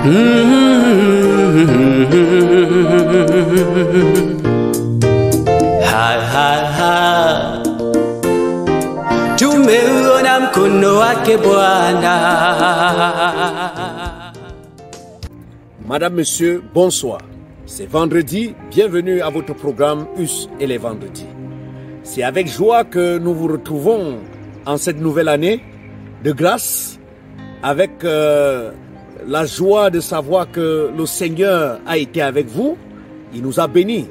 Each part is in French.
Tumeona mkono wake Bwana. Madame, Monsieur, bonsoir. C'est vendredi, bienvenue à votre programme US et les vendredis. C'est avec joie que nous vous retrouvons en cette nouvelle année de grâce, avec la joie de savoir que le Seigneur a été avec vous, il nous a bénis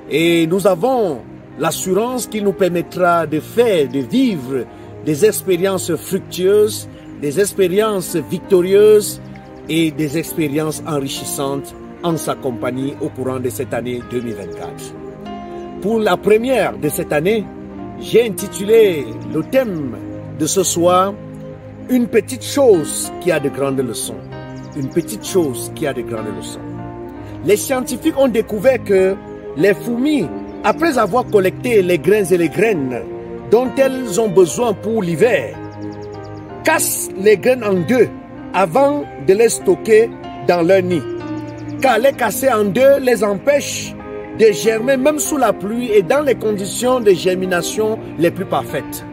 et nous avons l'assurance qu'il nous permettra de faire, de vivre des expériences fructueuses, des expériences victorieuses et des expériences enrichissantes en sa compagnie au courant de cette année 2024. Pour la première de cette année, j'ai intitulé le thème de ce soir « Une petite chose qui a de grandes leçons ». Une petite chose qui a de grandes leçons. Les scientifiques ont découvert que les fourmis, après avoir collecté les grains et les graines dont elles ont besoin pour l'hiver, cassent les graines en deux avant de les stocker dans leur nid. Car les casser en deux les empêche de germer même sous la pluie et dans les conditions de germination les plus parfaites.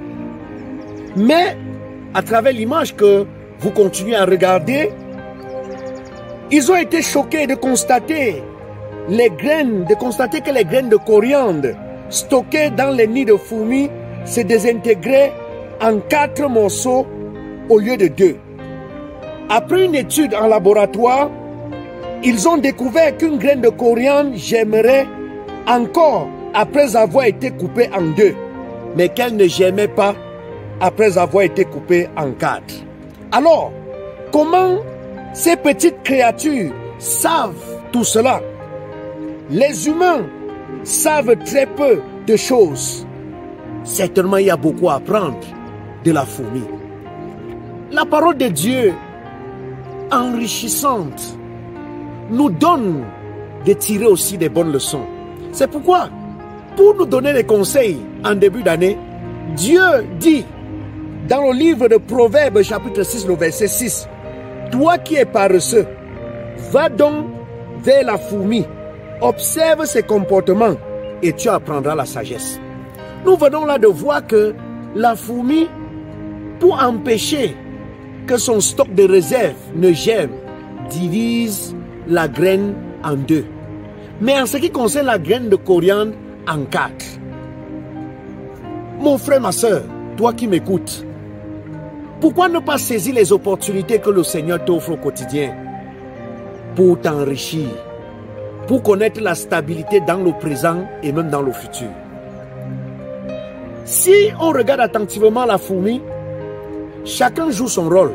Mais à travers l'image que vous continuez à regarder, ils ont été choqués de constater que les graines de coriandre stockées dans les nids de fourmis se désintégraient en 4 morceaux au lieu de 2. Après une étude en laboratoire, ils ont découvert qu'une graine de coriandre germerait encore après avoir été coupée en 2, mais qu'elle ne germait pas après avoir été coupée en 4. Alors, comment ces petites créatures savent tout cela? Les humains savent très peu de choses. Certainement, il y a beaucoup à apprendre de la fourmi. La parole de Dieu, enrichissante, nous donne de tirer aussi des bonnes leçons. C'est pourquoi, pour nous donner des conseils en début d'année, Dieu dit dans le livre de Proverbes chapitre 6, le verset 6, « Toi qui es paresseux, va donc vers la fourmi, observe ses comportements et tu apprendras la sagesse. » Nous venons là de voir que la fourmi, pour empêcher que son stock de réserve ne germe, divise la graine en 2. Mais en ce qui concerne la graine de coriandre, en 4. Mon frère, ma soeur, toi qui m'écoutes, pourquoi ne pas saisir les opportunités que le Seigneur t'offre au quotidien pour t'enrichir, pour connaître la stabilité dans le présent et même dans le futur? Si on regarde attentivement la fourmi, chacun joue son rôle.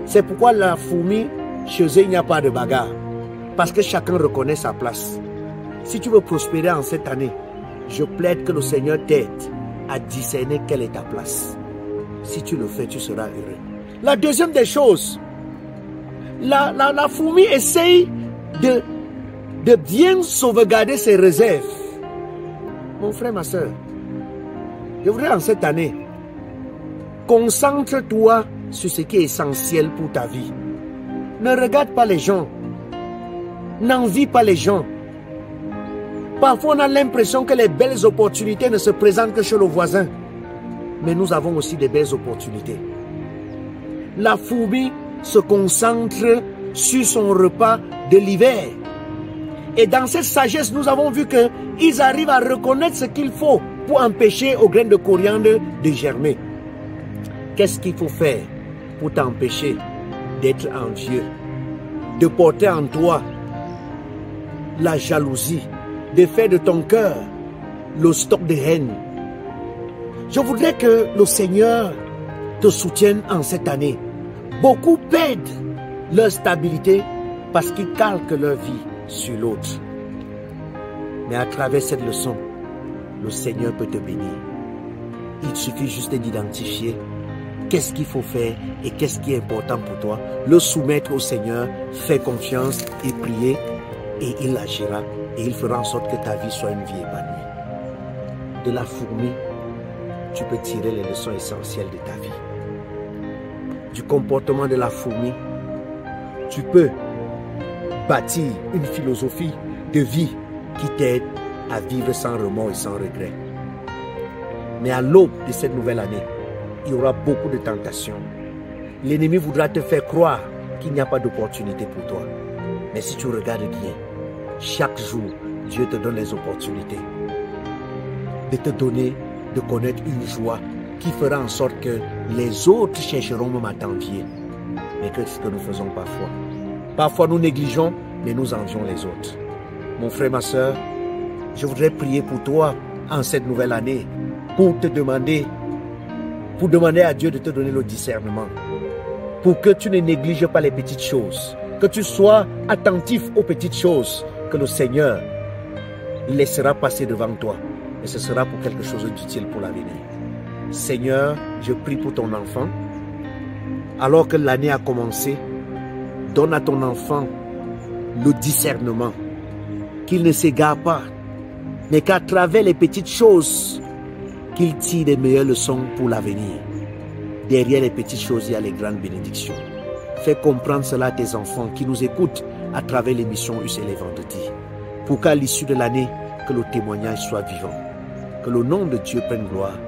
C'est pourquoi la fourmi, chez eux, il n'y a pas de bagarre. Parce que chacun reconnaît sa place. Si tu veux prospérer en cette année, je plaide que le Seigneur t'aide à discerner quelle est ta place. Si tu le fais, tu seras heureux. La deuxième des choses, la fourmi essaye de bien sauvegarder ses réserves. Mon frère, ma soeur, je voudrais en cette année, concentre-toi sur ce qui est essentiel pour ta vie. Ne regarde pas les gens. N'envie pas les gens. Parfois, on a l'impression que les belles opportunités ne se présentent que chez le voisin. Mais nous avons aussi des belles opportunités. La fourmi se concentre sur son repas de l'hiver. Et dans cette sagesse, nous avons vu qu'ils arrivent à reconnaître ce qu'il faut pour empêcher aux graines de coriandre de germer. Qu'est-ce qu'il faut faire pour t'empêcher d'être envieux, de porter en toi la jalousie, de faire de ton cœur le stock de haine? Je voudrais que le Seigneur te soutienne en cette année. Beaucoup perdent leur stabilité parce qu'ils calquent leur vie sur l'autre. Mais à travers cette leçon, le Seigneur peut te bénir. Il suffit juste d'identifier qu'est-ce qu'il faut faire et qu'est-ce qui est important pour toi. Le soumettre au Seigneur, faire confiance et prier, et il agira et il fera en sorte que ta vie soit une vie épanouie. De la fourmi, tu peux tirer les leçons essentielles de ta vie. Du comportement de la fourmi, tu peux bâtir une philosophie de vie qui t'aide à vivre sans remords et sans regret. Mais à l'aube de cette nouvelle année, il y aura beaucoup de tentations. L'ennemi voudra te faire croire qu'il n'y a pas d'opportunité pour toi. Mais si tu regardes bien, chaque jour, Dieu te donne les opportunités de te donner, de connaître une joie qui fera en sorte que les autres chercheront même à t'envier. Mais que ce que nous faisons parfois. Parfois nous négligeons, mais nous envions les autres. Mon frère, ma soeur, je voudrais prier pour toi en cette nouvelle année pour demander à Dieu de te donner le discernement. Pour que tu ne négliges pas les petites choses. Que tu sois attentif aux petites choses que le Seigneur laissera passer devant toi. Et ce sera pour quelque chose d'utile pour l'avenir. Seigneur, je prie pour ton enfant. Alors que l'année a commencé, donne à ton enfant le discernement. Qu'il ne s'égare pas, mais qu'à travers les petites choses, qu'il tire les meilleures leçons pour l'avenir. Derrière les petites choses, il y a les grandes bénédictions. Fais comprendre cela à tes enfants qui nous écoutent à travers l'émission US et les vendredis. Pour qu'à l'issue de l'année, que le témoignage soit vivant. Que le nom de Dieu prenne gloire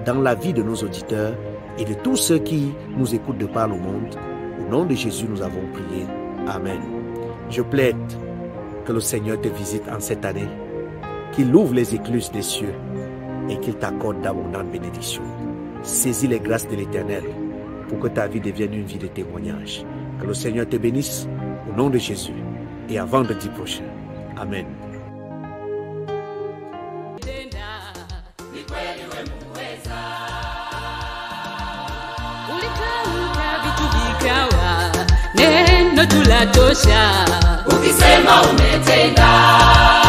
dans la vie de nos auditeurs et de tous ceux qui nous écoutent de par le monde. Au nom de Jésus, nous avons prié. Amen. Je plaide que le Seigneur te visite en cette année, qu'il ouvre les écluses des cieux et qu'il t'accorde d'abondantes bénédictions. Saisis les grâces de l'Éternel pour que ta vie devienne une vie de témoignage. Que le Seigneur te bénisse au nom de Jésus et à vendredi prochain. Amen. Neno tulatosha, ukisema umetenda.